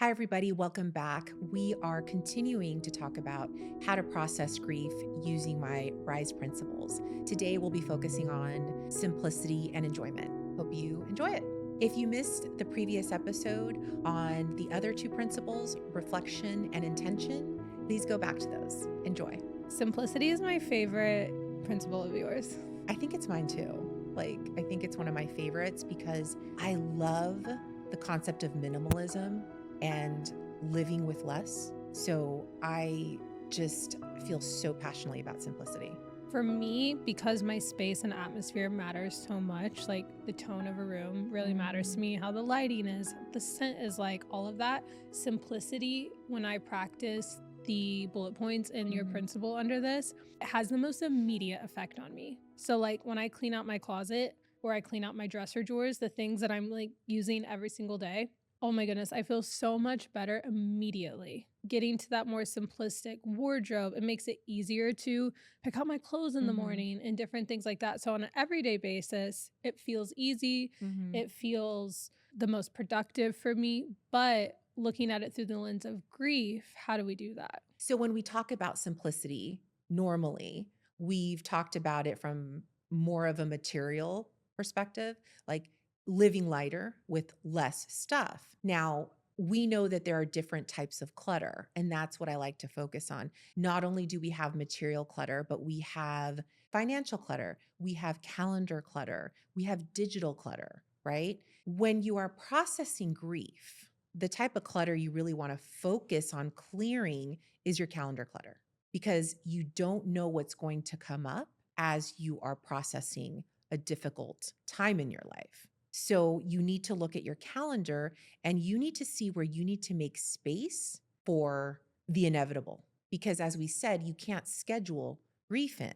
Hi, everybody. Welcome back. We are continuing to talk about how to process grief using my RISE principles. Today, we'll be focusing on simplicity and enjoyment. Hope you enjoy it. If you missed the previous episode on the other two principles, reflection and intention, please go back to those. Enjoy. Simplicity is my favorite principle of yours. I think it's mine too. I think it's one of my favorites because I love the concept of minimalism and living with less. So I just feel so passionately about simplicity. For me, because my space and atmosphere matters so much, like the tone of a room really matters to me, how the lighting is, the scent is, like all of that. Simplicity, when I practice the bullet points in your principle under this, it has the most immediate effect on me. So like when I clean out my closet or I clean out my dresser drawers, the things that I'm like using every single day, oh my goodness, I feel so much better immediately. Getting to that more simplistic wardrobe, it makes it easier to pick out my clothes in the morning and different things like that. So on an everyday basis, it feels easy. It feels the most productive for me. But looking at it through the lens of grief, how do we do that? So when we talk about simplicity, normally we've talked about it from more of a material perspective, like living lighter with less stuff. Now, we know that there are different types of clutter, and that's what I like to focus on. Not only do we have material clutter, but we have financial clutter, we have calendar clutter, we have digital clutter, right? When you are processing grief, the type of clutter you really want to focus on clearing is your calendar clutter because you don't know what's going to come up as you are processing a difficult time in your life. So you need to look at your calendar and you need to see where you need to make space for the inevitable. Because as we said, you can't schedule grief in.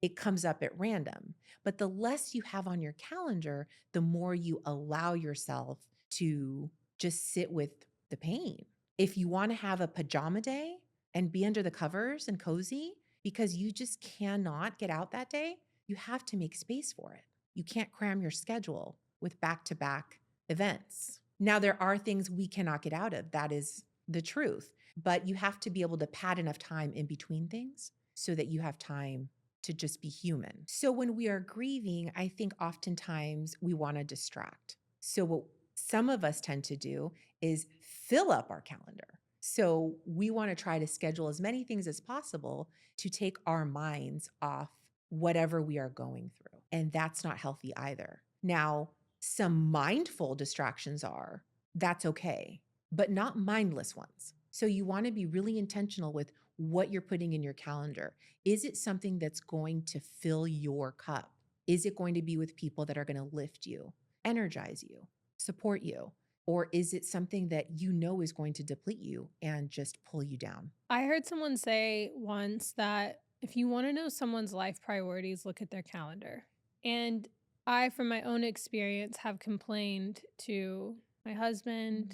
It comes up at random. But the less you have on your calendar, the more you allow yourself to just sit with the pain. If you want to have a pajama day and be under the covers and cozy because you just cannot get out that day, you have to make space for it. You can't cram your schedule with back to back events. Now, there are things we cannot get out of. That is the truth. But you have to be able to pad enough time in between things so that you have time to just be human. So when we are grieving, I think oftentimes we want to distract. So what some of us tend to do is fill up our calendar. So we want to try to schedule as many things as possible to take our minds off whatever we are going through. And that's not healthy either. Now, some mindful distractions are, that's okay, but not mindless ones. So you want to be really intentional with what you're putting in your calendar. Is it something that's going to fill your cup? Is it going to be with people that are going to lift you, energize you, support you? Or is it something that you know is going to deplete you and just pull you down? I heard someone say once that if you want to know someone's life priorities, look at their calendar. And I, from my own experience, have complained to my husband,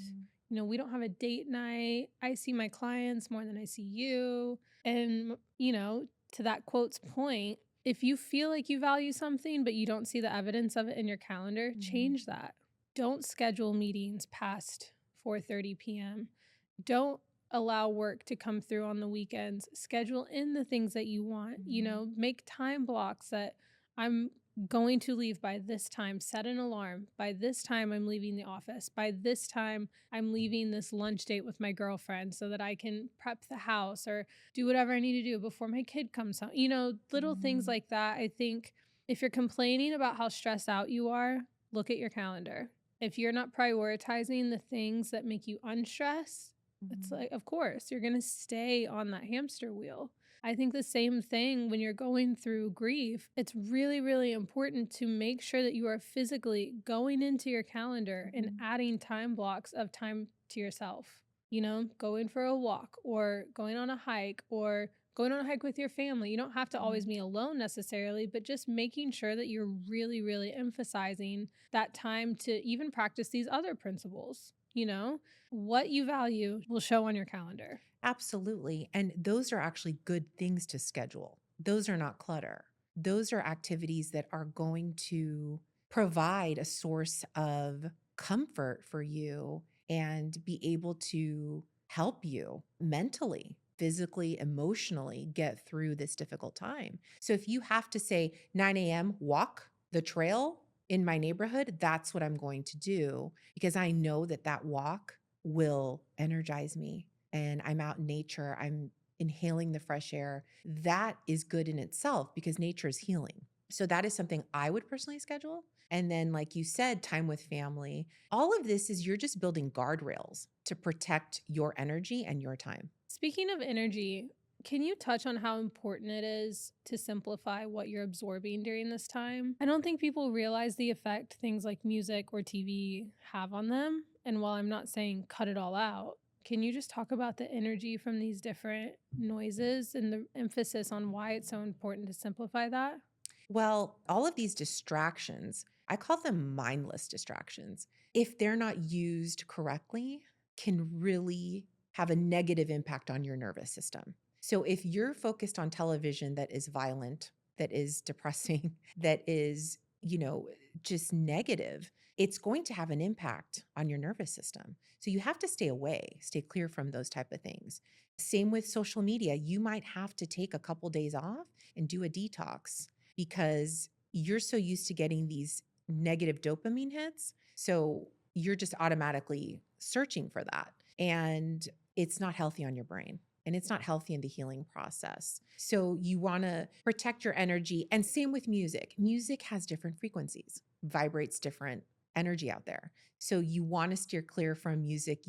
we don't have a date night. I see my clients more than I see you. And, to that quote's point, if you feel like you value something, but you don't see the evidence of it in your calendar, change that. Don't schedule meetings past 4:30 p.m. Don't allow work to come through on the weekends. Schedule in the things that you want, make time blocks that I'm going to leave by this time, set an alarm. By this time, I'm leaving the office. By this time, I'm leaving this lunch date with my girlfriend so that I can prep the house or do whatever I need to do before my kid comes home. Little things like that. I think if you're complaining about how stressed out you are, look at your calendar. If you're not prioritizing the things that make you unstressed, it's like, of course, you're going to stay on that hamster wheel. I think the same thing when you're going through grief. It's really, really important to make sure that you are physically going into your calendar and adding time blocks of time to yourself. Going for a walk or going on a hike or going on a hike with your family. You don't have to always be alone necessarily, but just making sure that you're really, really emphasizing that time to even practice these other principles. What you value will show on your calendar. Absolutely. And those are actually good things to schedule. Those are not clutter. Those are activities that are going to provide a source of comfort for you and be able to help you mentally, physically, emotionally get through this difficult time. So if you have to say 9 a.m., walk the trail in my neighborhood, that's what I'm going to do because I know that that walk will energize me and I'm out in nature. I'm inhaling the fresh air. That is good in itself because nature is healing. So that is something I would personally schedule. And then, like you said, time with family. All of this is you're just building guardrails to protect your energy and your time. Speaking of energy, can you touch on how important it is to simplify what you're absorbing during this time? I don't think people realize the effect things like music or TV have on them. And while I'm not saying cut it all out, can you just talk about the energy from these different noises and the emphasis on why it's so important to simplify that? Well, all of these distractions, I call them mindless distractions. If they're not used correctly, can really have a negative impact on your nervous system. So if you're focused on television that is violent, that is depressing, that is, just negative, it's going to have an impact on your nervous system. So you have to stay away, stay clear from those type of things. Same with social media. You might have to take a couple days off and do a detox because you're so used to getting these negative dopamine hits. So you're just automatically searching for that. And it's not healthy on your brain and it's not healthy in the healing process. So you want to protect your energy. And same with music. Music has different frequencies, vibrates different energy out there. So you want to steer clear from music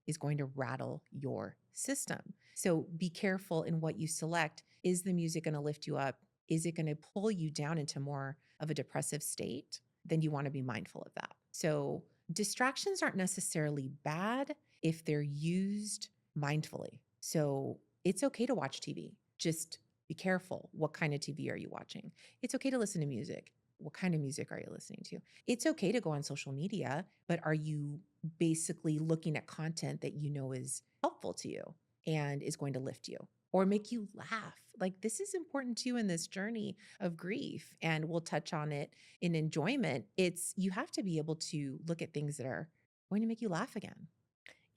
is going to rattle your system. So be careful in what you select. Is the music going to lift you up? Is it going to pull you down into more of a depressive state? Then you want to be mindful of that. So distractions aren't necessarily bad if they're used mindfully. So it's okay to watch TV. Just be careful. What kind of TV are you watching? It's okay to listen to music. What kind of music are you listening to? It's okay to go on social media, but are you basically looking at content that you know is helpful to you and is going to lift you or make you laugh? Like, this is important too in this journey of grief, and we'll touch on it in enjoyment. It's you have to be able to look at things that are going to make you laugh again.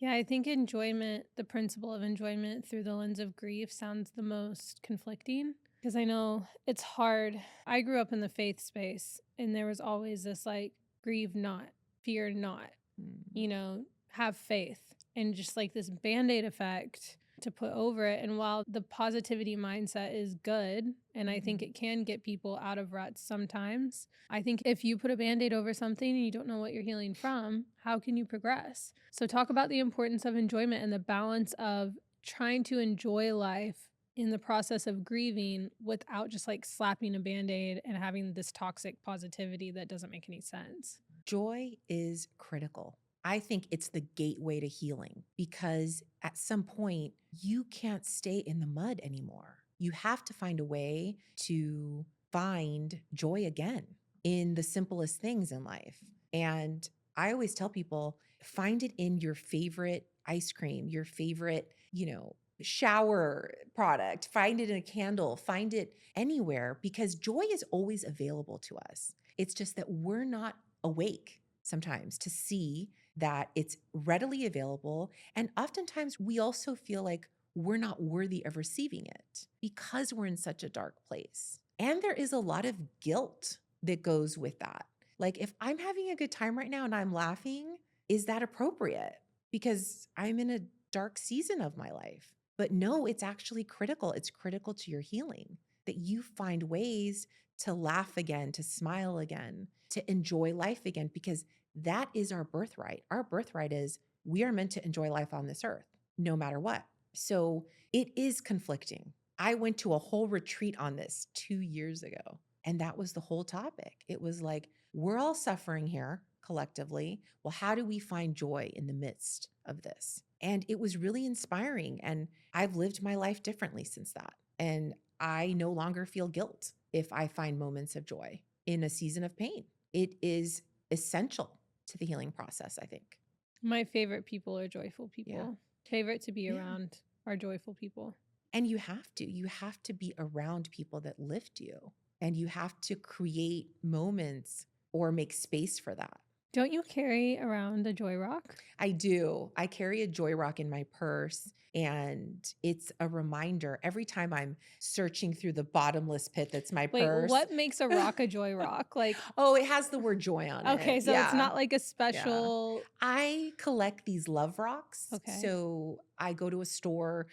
Yeah, I think enjoyment, the principle of enjoyment through the lens of grief sounds the most conflicting because I know it's hard. I grew up in the faith space and there was always this like, grieve not, fear not, Mm, have faith and just like this band aid effect to put over it. And while the positivity mindset is good, and I think mhm. it can get people out of ruts sometimes, I think if you put a band aid over something and you don't know what you're healing from, how can you progress? So, talk about the importance of enjoyment and the balance of trying to enjoy life in the process of grieving without just like slapping a band aid and having this toxic positivity that doesn't make any sense. Joy is critical. I think it's the gateway to healing because at some point you can't stay in the mud anymore. You have to find a way to find joy again in the simplest things in life. And I always tell people find it in your favorite ice cream, your favorite, shower product, find it in a candle, find it anywhere because joy is always available to us. It's just that we're not awake sometimes to see that it's readily available. And oftentimes we also feel like we're not worthy of receiving it because we're in such a dark place. And there is a lot of guilt that goes with that. Like, if I'm having a good time right now and I'm laughing, is that appropriate? Because I'm in a dark season of my life. But no, it's actually critical. It's critical to your healing that you find ways to laugh again, to smile again, to enjoy life again, because that is our birthright. Our birthright is we are meant to enjoy life on this earth, no matter what. So it is conflicting. I went to a whole retreat on this 2 years ago, and that was the whole topic. It was like, we're all suffering here collectively. Well, how do we find joy in the midst of this? And it was really inspiring. And I've lived my life differently since that. And I no longer feel guilt if I find moments of joy in a season of pain. It is essential to the healing process, I think. My favorite people are joyful Yeah. people. Favorite to be Yeah. around are joyful people. And you have to be around people that lift you and you have to create moments or make space for that. Don't you carry around a joy rock? I do. I carry a joy rock in my purse, and it's a reminder every time I'm searching through the bottomless pit that's my Wait, purse. what makes a rock a joy rock? Like, Oh, it has the word joy on it. okay, so it's Yeah. not like a Yeah. special. I collect these love rocks. Okay. So I go to a store,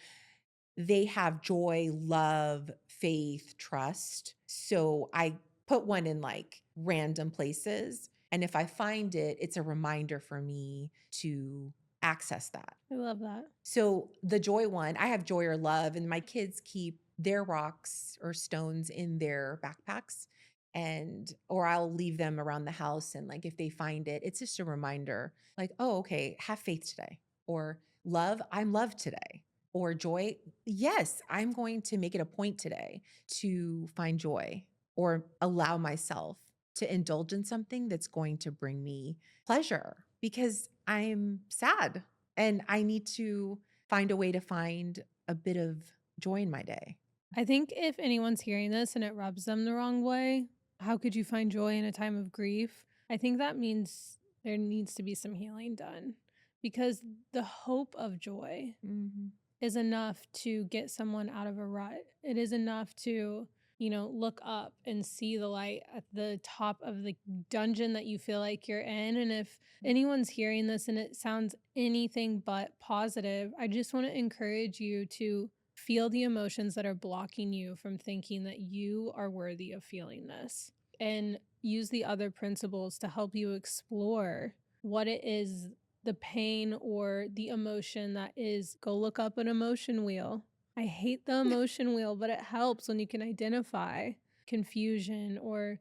they have joy, love, faith, trust. So I put one in like random places. And if I find it, it's a reminder for me to access that. I love that. So the joy one, I have joy or love, and my kids keep their rocks or stones in their backpacks, and or I'll leave them around the house, and like if they find it, it's just a reminder like, "Oh, okay, have faith today." Or love, I'm loved today. Or joy, yes, I'm going to make it a point today to find joy or allow myself to indulge in something that's going to bring me pleasure because I'm sad and I need to find a way to find a bit of joy in my day. I think if anyone's hearing this and it rubs them the wrong way, how could you find joy in a time of grief? I think that means there needs to be some healing done because the hope of joy Mhm. is enough to get someone out of a rut. It is enough to, look up and see the light at the top of the dungeon that you feel like you're in. And if anyone's hearing this and it sounds anything but positive, I just want to encourage you to feel the emotions that are blocking you from thinking that you are worthy of feeling this and use the other principles to help you explore what it is, the pain or the emotion that is. Go look up an emotion wheel. I hate the emotion wheel, but it helps when you can identify confusion or,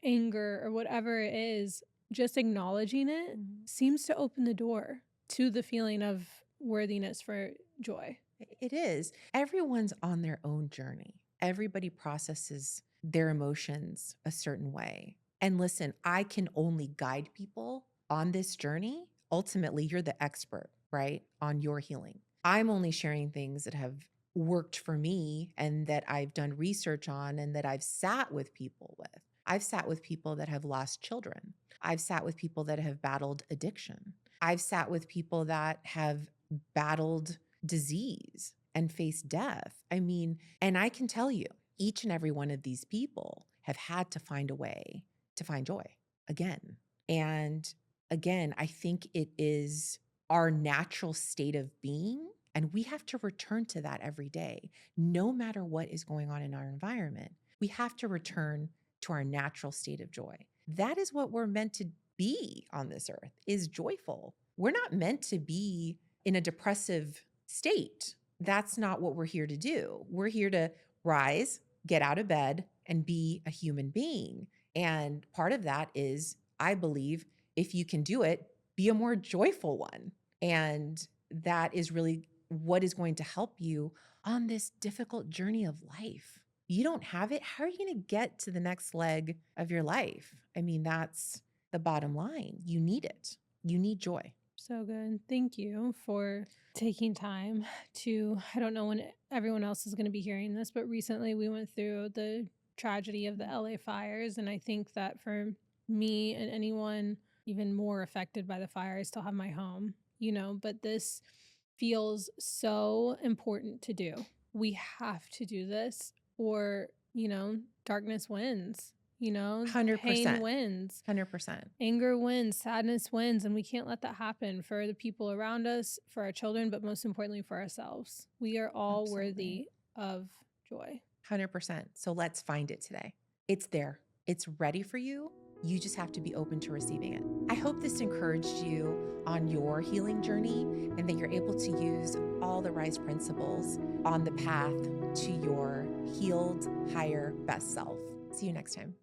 anger or whatever it is. Just acknowledging it Mhm. seems to open the door to the feeling of worthiness for joy. It is. Everyone's on their own journey. Everybody processes their emotions a certain way. And listen, I can only guide people on this journey. Ultimately, you're the expert, right, on your healing. I'm only sharing things that have worked for me and that I've done research on and that I've sat with people with. I've sat with people that have lost children. I've sat with people that have battled addiction. I've sat with people that have battled disease and face death. I mean, and I can tell you, each and every one of these people have had to find a way to find joy again. And again, I think it is our natural state of being. And we have to return to that every day, no matter what is going on in our environment. We have to return to our natural state of joy. That is what we're meant to be on this earth, is joyful. We're not meant to be in a depressive state. That's not what we're here to do. We're here to rise, get out of bed, and be a human being. And part of that is, I believe, if you can do it, be a more joyful one. And that is really what is going to help you on this difficult journey of life. You don't have it. How are you going to get to the next leg of your life? I mean, that's the bottom line. You need it. You need joy. So good. Thank you for taking time to. I don't know when everyone else is going to be hearing this, but recently we went through the tragedy of the LA fires. And I think that for me and anyone even more affected by the fire, I still have my home, but this feels so important to do. We have to do this, or, darkness wins, pain 100%. wins. 100%. Anger wins, sadness wins, and we can't let that happen for the people around us, for our children, but most importantly for ourselves. We are all Absolutely. worthy of joy. 100%. So let's find it today. It's there, it's ready for you. You just have to be open to receiving it. I hope this encouraged you on your healing journey and that you're able to use all the RISE principles on the path to your healed, higher, best self. See you next time.